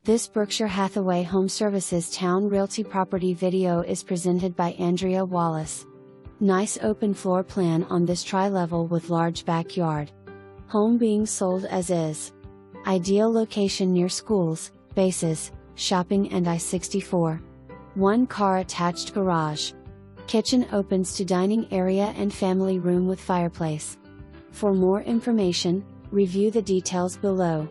This Berkshire Hathaway HomeServices Towne Realty property video is presented by Andrea Wallis. Nice open floor plan on this tri-level with large backyard. Home being sold as is. Ideal location near schools, bases, shopping and I-64. 1 car attached garage. Kitchen opens to dining area and family room with fireplace. For more information, review the details below.